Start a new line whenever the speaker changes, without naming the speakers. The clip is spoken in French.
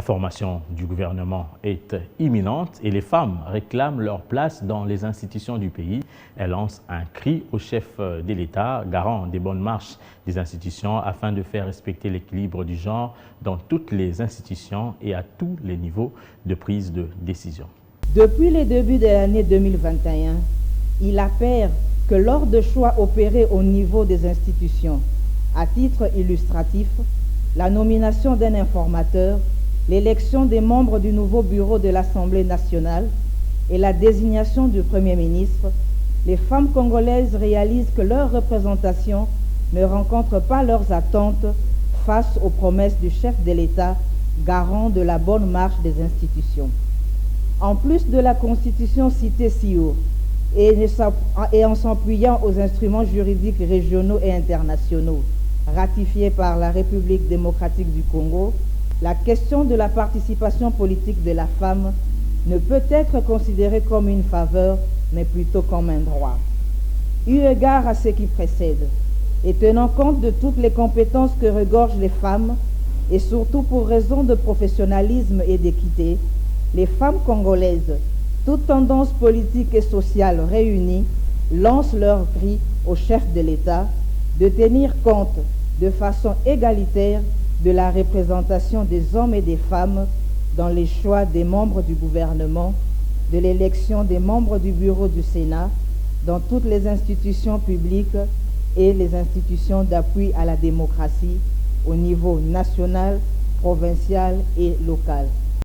réformation du gouvernement est imminente et les femmes réclament leur place dans les institutions du pays. Elles lancent un cri au chef de l'État, garant des bonnes marches des institutions, afin de faire respecter l'équilibre du genre dans toutes les institutions et à tous les niveaux de prise de décision.
Depuis le début de l'année 2021, il apparaît que lors de choix opérés au niveau des institutions, à titre illustratif, la nomination d'un informateur, l'élection des membres du nouveau bureau de l'Assemblée nationale et la désignation du Premier ministre, les femmes congolaises réalisent que leur représentation ne rencontre pas leurs attentes face aux promesses du chef de l'État, garant de la bonne marche des institutions. En plus de la Constitution citée si haut, et en s'appuyant aux instruments juridiques régionaux et internationaux ratifiés par la République démocratique du Congo, la question de la participation politique de la femme ne peut être considérée comme une faveur, mais plutôt comme un droit. Eu égard à ce qui précède, et tenant compte de toutes les compétences que regorgent les femmes, et surtout pour raison de professionnalisme et d'équité, les femmes congolaises, toutes tendances politiques et sociales réunies, lancent leur cri au chef de l'État de tenir compte de façon égalitaire de la représentation des hommes et des femmes dans les choix des membres du gouvernement, de l'élection des membres du bureau du Sénat, dans toutes les institutions publiques et les institutions d'appui à la démocratie au niveau national, provincial et local.